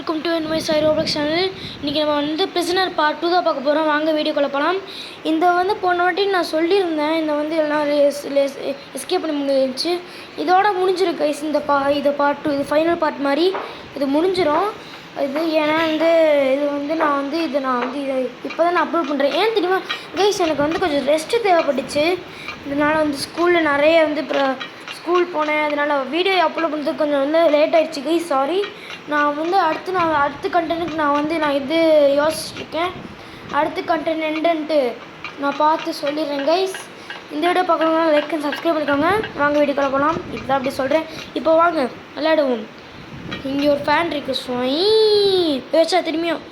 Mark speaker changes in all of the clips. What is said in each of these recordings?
Speaker 1: Welcome to NY Sai Roblox channel. இன்றைக்கி நம்ம வந்து பிரிசனர் பார்ட் 2 தான் பார்க்க போகிறோம். வாங்க வீடியோக்குள்ளே போகலாம். இந்த வந்து போன வாட்டி நான் சொல்லியிருந்தேன், இந்த வந்து எல்லாம் எஸ்கேப் பண்ணி முடிஞ்சிருச்சு. இதோட முடிஞ்சிருக்கு கைஸ். இது பார்ட் 2, இது ஃபைனல் பார்ட் மாதிரி இது முடிஞ்சிடும். இது ஏன்னா வந்து நான் இதை இப்போ தான் நான் அப்லோட் பண்ணுறேன். ஏன் தெரியுமா கைஸ், எனக்கு வந்து கொஞ்சம் ரெஸ்ட்டு தேவைப்பட்டுச்சு. இதனால் வந்து ஸ்கூலில் நிறைய வந்து ஸ்கூல் போனேன். அதனால் வீடியோ அப்லோட் பண்ணுறதுக்கு கொஞ்சம் வந்து லேட் ஆகிடுச்சு கைஸ், சாரி. நான் வந்து அடுத்த கண்டென்ட்டுக்கு நான் இது யோசிச்சுருக்கேன். அடுத்த கண்டென்ட் என்னன்ட்டு நான் பார்த்து சொல்லிடுறேன் கைஸ். இந்த வீடியோ பார்க்கணுன்னா லைக் அண்ட் சப்ஸ்கிரைப் பண்ணிக்கோங்க. வாங்க வீடியோக்குள்ள போகலாம். இப்போ தான் அப்படி சொல்கிறேன். இப்போ வாங்க விளையாடுவோம். இங்கே ஒரு ஃபேன் இருக்குது. ஸ்வை வச்சா திரும்பியும்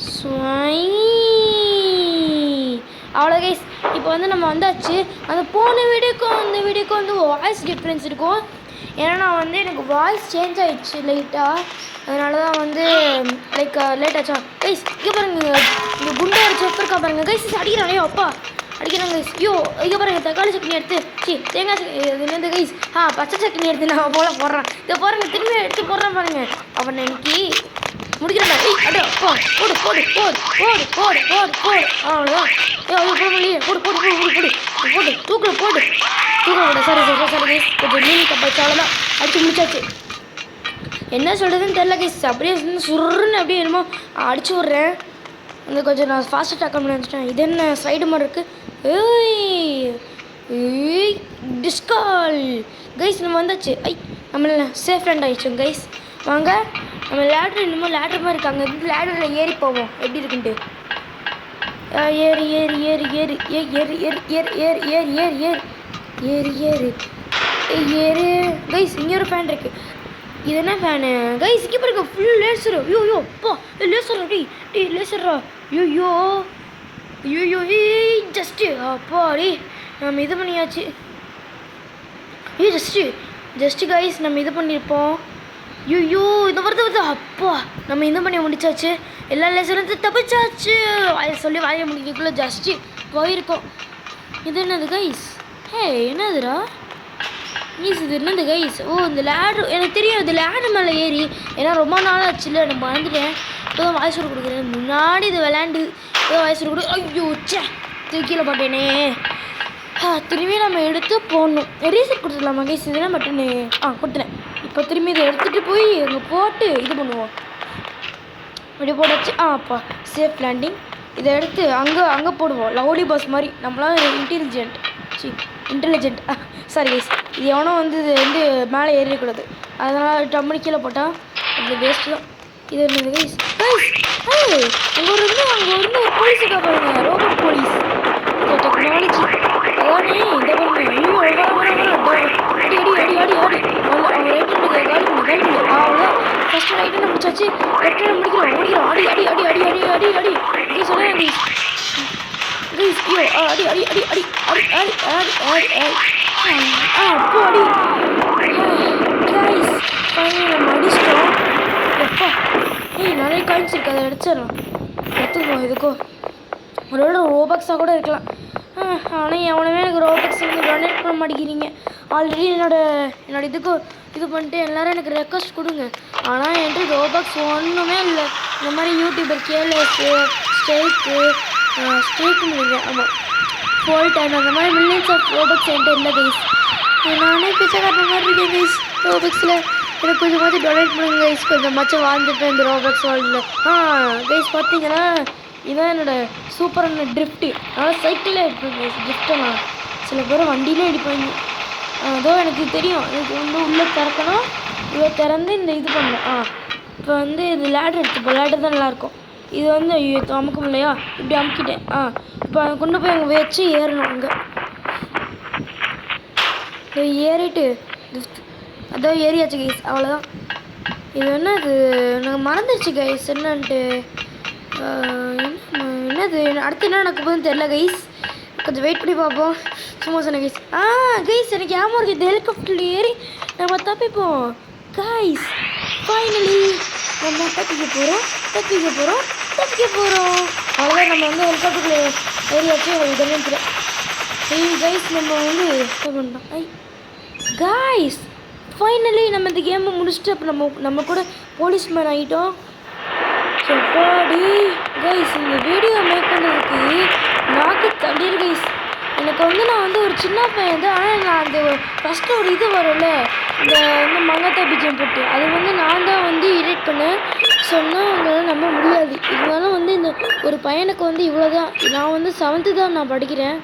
Speaker 1: ஸ்வை. அவ்வளோ கைஸ். இப்போ வந்து நம்ம வந்தாச்சு. அந்த போன வீடியோக்கும் இந்த வீடியோக்கும் வந்து வாய்ஸ் டிஃப்ரென்ஸ் இருக்கும். ஏன்னா நான் வந்து எனக்கு வாய்ஸ் சேஞ்ச் ஆகிடுச்சு லைட்டாக. அதனால தான் வந்து லேட் ஆச்சா கைஸ். இங்கே பாருங்கள், இங்கே குண்டா செஃப் இருக்கா பாருங்கள் கைஸ். அடிக்கிறானே அப்பா, அடிக்கிறாங்க கைஸ். ஐயோ இங்கே பாருங்கள், தக்காளி சட்னி எடுத்து தேங்காய் சட்னி கைஸ். பச்சை சட்னி எடுத்து நான் போடுறேன். இதை பாருங்கள், திரும்பி எடுத்து போடுறேன் பாருங்கள். அவன் எனக்கு முடிக்கிறேன்டா. அடே அப்பா, போடு போடு போடு போடு போடு போடு போடு. அவ்வளோதான். போட முடியல. போடு போடு போடு போடு போடு போடு தூக்கில் போடு தூக்க. சரி கைஸ், கொஞ்சம் மீன் தப்பாச்சு. அவ்வளோதான், அடிச்சு முடிச்சாச்சு. என்ன சொல்கிறதுன்னு தெரில கைஸ். அப்படியே சுருன்னு அப்படியே என்னமோ அடிச்சு விட்றேன். அந்த கொஞ்சம் நான் ஃபாஸ்ட்டாக டேக்கல் பண்ணி வச்சுட்டேன். இது என்ன சைடு மாதிரி இருக்குது. ஏய் டிஸ்கால் கைஸ், நம்ம வந்தாச்சு. நம்மள சேஃப் லேண்ட் ஆகிடுச்சோம் கைஸ். வாங்க நம்ம லேட்ரு, இன்னமும் லேட்ரு மாதிரி இருக்காங்க. இந்த லேடரில் ஏறி போவோம் எப்படி இருக்குன்ட்டு. ஏறு ஏறு ஏறு ஏறு ஏறு ஏறு ஏறு ஏறு ஏறு ஏறு ஏறு ஏறு ஏறு ஏறு கைஸ். இங்கே ஒரு ஃபேன் இருக்குது. இது என்ன ஃபேனு கைஸ்? இங்கே பாருங்க, ஃபுல் லேசரு. ஐயோ அப்பா, லேசர் அப்படி லேசரா. ஐயோ ஐயோ ஜஸ்ட்டு அப்பா அடி நம்ம இது பண்ணியாச்சு. ஜஸ்ட்டு கைஸ், நம்ம இது பண்ணியிருப்போம். ஐயோ இந்த வருது அப்பா, நம்ம இது பண்ணி முடிச்சாச்சு. எல்லா லேசரும் தப்பிச்சாச்சு. அதை சொல்லி வாய முடிக்கிறதுக்குள்ளே ஜஸ்ட்டு போயிருக்கோம். இது என்னது கைஸ்? என்னதுடா மீஸ்? இது என்னது கைஸ்? இந்த லேட்ரு எனக்கு தெரியும். இது லேட்ரு மேலே ஏறி, ஏன்னா ரொம்ப நாள் ஆச்சு இல்லை, நான் மறந்துட்டேன். இப்போ தான் வாய்ஸ் கொடுக்குறேன். முன்னாடி இது விளையாண்டு இப்போ வாய்ஸ் கொடு. ஐயோ சே, கீழே போட்டேனே. திரும்பி நம்ம எடுத்து போடணும். ரீசெட் கொடுத்துடலாமா கைஸ்? இதுனா பட்டுன்னு கொடுத்துட்டேன். இப்போ திரும்பி இதை எடுத்துகிட்டு போய் அங்கே போட்டு இது பண்ணுவோம். அப்படி போட்டாச்சு. அப்பா சேஃப் லேண்டிங். இதை எடுத்து அங்கே போடுவோம். லவுடி பாஸ் மாதிரி. நம்மளாம் இன்டெலிஜென்ட் சாரி கைஸ். இது எவனோ வந்து இது வந்து மேலே ஏறிடக்கூடாது. அதனால் டம்மனி கீழே போட்டால் அது வேஸ்ட்டு தான். இது என்னது கைஸ்? அங்கே இருந்து ஒரு போலீஸ் இருக்கா பாருங்க, ரோபோட் போலீஸ். இந்த டெக்னாலஜி அதானே. இந்த பாருங்க. ஐயோ அடி அடி அடி அடி அடி. அவன் ரைட்டு காலி பண்ணி அவ்வளோதான். ஃபஸ்ட்டு ரைட்டு முடிச்சாச்சு. லெஃப்ட் முடிக்கிறோம். அடி அடி அடி அடி அடி அடி அடி இது சொல்லுங்கள் கைஸ். கைஸ் ஐயோ அடி அடி அடி அடி அடி அடி அடி அடி அடி அப்போ அடி கைஸ். நம்ம அடிச்சிட்டோம். எப்பா நிறைய காயின்ஸ் இருக்குது, அதை அடிச்சிடலாம். எடுத்துக்கோ. இதுக்கோ ஒரு ரோபாக்ஸாக கூட இருக்கலாம். ஆனால் எவனுமே எனக்கு ரோபாக்ஸ் வந்து டொனேட் பண்ண மாட்டேங்கிறீங்க. ஆல்ரெடி என்னோட இதுக்கு இது பண்ணிட்டு எல்லோரும் எனக்கு ரெக்வஸ்ட் கொடுங்க. ஆனால் என்கிட்ட ரோபாக்ஸ் ஒன்றுமே இல்லை. இந்த மாதிரி யூடியூபர் கேலஸு ஸ்ட்ரைக்கு முடியுங்க. ஆமாம், ஃபோல் டைம் அந்த மாதிரி மில்லியன்ஸ் ஆஃப் ரோபாக்ஸ் என்கிட்ட இல்லை கைஸ். நானே பிச்சைக்காரன மாதிரி இருக்கேன் கைஸ். ரோபாக்ஸில் எனக்கு கொஞ்சமாச்சும் டொனேட் பண்ணுங்க கைஸ். கொஞ்சமாச்சும் வாழ்ந்துப்பேன் இந்த ரோபாக்ஸ் வேர்ல்டில். கைஸ் பார்த்தீங்கன்னா இதான் என்னோடய சூப்பரான ட்ரிஃப்ட்டு. அதனால் சைக்கிளில் எடுப்பேன் கைஸ். ட்ரிஃப்டெல்லாம் சில பேர் வண்டியிலே எடுப்பாங்க. அதோ எனக்கு தெரியும். இதுக்கு வந்து உள்ளே திறக்கணும். இதை திறந்து இந்த இது பண்ணணும். இப்போ வந்து இது லேடர் எடுத்துப்போம். லேடர் தான் நல்லாயிருக்கும். இது வந்து ஐயோ அமுக்க முடியலையா? இப்படி அமுக்கிட்டேன். இப்போ கொண்டு போய் அங்கே வச்சு ஏறணும். அங்கே ஏறிட்டு அதான் ஏறியாச்சு கைஸ். அவ்வளோதான். இது என்னது நாங்கள் மறந்துடுச்சு கைஸ் என்னன்ட்டு. என்னது அடுத்து என்ன நடக்க போகுதுன்னு தெரில கைஸ். கொஞ்சம் வெயிட் பண்ணி பார்ப்போம். சும்மா சொன்னேன் கைஸ். கைஸ் எனக்கு ஏமா இருக்குது. இந்த ஹெலிகாப்டரில் ஏறி நம்ம தப்பிப்போம் கைஸ். ஃபைனலி நம்ம தப்பிக்க போகிறோம். அவ்வளோதான். நம்ம வந்து ஹெலிகாப்டரில் ஏறியாச்சு. இதெல்லாம் தெரியும் கைஸ். நம்ம வந்து பண்ணோம் கைஸ். ஃபைனலி நம்ம இந்த கேமை முடிச்சுட்டு அப்போ நம்ம கூட போலீஸ்மேன் ஆகிட்டோம். எப்பாடி கைஸ் இந்த வீடியோ மேக் பண்ணுறதுக்கு நாக்கு தள்ளிரு கைஸ். எனக்கு வந்து நான் வந்து ஒரு சின்ன பையன் தான். ஆனால் நான் அந்த ஃபஸ்ட்டு ஒரு இது வரும்ல இந்த வந்து மங்காத்தா பிஜிஎம் போட்டு அது வந்து நான் தான் வந்து எடிட் பண்ணேன். சொன்னால் உங்களால் நம்ப முடியாது. இருந்தாலும் வந்து இந்த ஒரு பையனுக்கு வந்து இவ்வளோ தான். நான் வந்து 7th தான் நான் படிக்கிறேன்.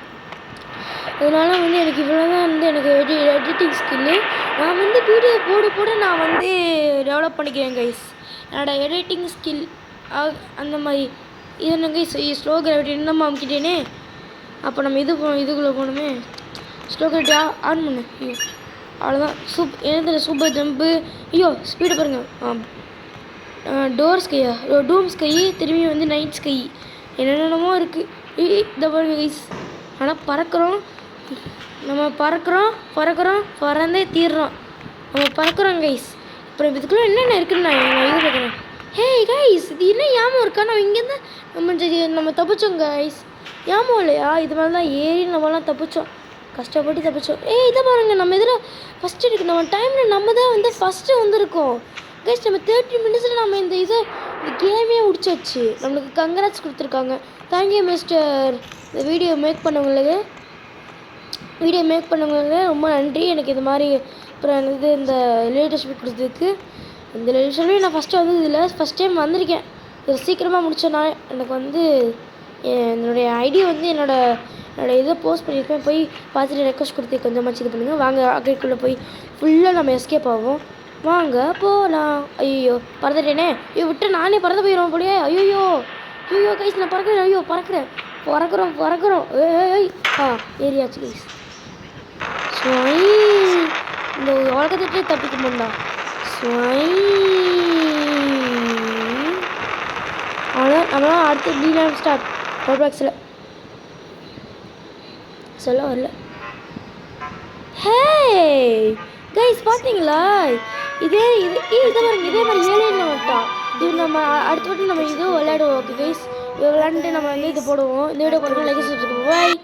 Speaker 1: அதனால வந்து எனக்கு இவ்வளோ தான் வந்து எனக்கு எடிட்டிங் ஸ்கில்லு. நான் வந்து வீடியோ போட நான் வந்து டெவலப் பண்ணிக்கிறேன் கைஸ் என்னோடய எடிட்டிங் ஸ்கில். அந்த மாதிரி இது என்ன கைஸ் ஸ்லோ கிராவிட்டி நம்ம அமுக்கிட்டேனே. அப்போ நம்ம இதுக்குள்ளே போகணுமே. ஸ்லோ கிராவிட்டி ஆன் பண்ணு. ஐயோ அவ்வளோதான். எனக்கு சூப்பர் ஜம்ப்பு. ஐயோ ஸ்பீடு பாருங்கள். டோர் ஸ்கையா டூம் ஸ்கை திரும்பி வந்து நைட் ஸ்கை என்னென்னமோ இருக்குது. இதை பாருங்க கைஸ். ஆனால் பறக்கிறோம் நம்ம பறந்தே தீர்றோம். நம்ம பறக்கிறோம் கைஸ். அப்புறம் இதுக்குள்ளே என்னென்ன இருக்குன்னு நான் இது பார்க்குறேன். ஹே கைஸ் இது என்ன ஞாபகம் இருக்கா? நம்ம இங்கேருந்து நம்ம தப்பிச்சோம் கைஸ். ஞாபகம் இல்லையா? இது மாதிரி தான் ஏறி நம்மலாம் தப்பிச்சோம். கஷ்டப்பட்டு தப்பிச்சோம். இதை பாருங்கள் நம்ம இதில் ஃபஸ்ட்டு இருக்குது. நம்ம டைமில் நம்ம தான் வந்து ஃபஸ்ட்டு வந்துருக்கோம் கைஸ். நம்ம 30 minutesல நம்ம இந்த கேமே முடிச்சாச்சு. நம்மளுக்கு கங்க்ராட்ஸ் கொடுத்துருக்காங்க. Thank you mister. இந்த வீடியோ மேக் பண்ணவங்களுக்கு ரொம்ப நன்றி. எனக்கு இது மாதிரி அப்புறம் இந்த லேட்டஸ்ட் கொடுத்ததுக்கு. இந்த லேட்டஸ்ட் நான் ஃபஸ்ட்டு வந்து இதில் ஃபஸ்ட் டைம் வந்திருக்கேன். இது சீக்கிரமாக முடிச்சேன்னா எனக்கு வந்து என்னுடைய ஐடி வந்து என்னோடய இதை போஸ்ட் பண்ணியிருக்கேன். போய் பார்த்துட்டு ரெக்வஸ்ட் கொடுத்து கொஞ்சமாச்சு இது பண்ணுங்கள். வாங்க அப்டேட்குள்ளே போய் ஃபுல்லாக நம்ம எஸ்கேப் ஆகும். வாங்க போகலாம். ஐயோ பறந்துட்டேனே. விட்டு நானே பறந்து போயிடுவோம் போலியே. ஐயோ கைஸ் நான் பறக்கிறேன். பறக்கிறோம். ஏய் ஏரியாச்சு கைஸ். இந்த உலகத்திட்டே தப்பிக்க முடியா. ஆனால் நம்மளாம் அடுத்து டீலாம் ஸ்டார்ட் ரோபாக்ஸில் சொல்ல வரல. ஹே கைஸ் பார்த்தீங்களா? இதே மாதிரி ஏலியன் வந்துட்டான். இது நம்ம அடுத்த வாட்டி நம்ம இது விளையாடுவோம். ஓகே கைஸ் இது விளையாண்டுட்டு நம்ம வந்து இது போடுவோம். இந்த வீடியோ போடுவோம். லைக் சப்ஸ்கிரைப் பாய்.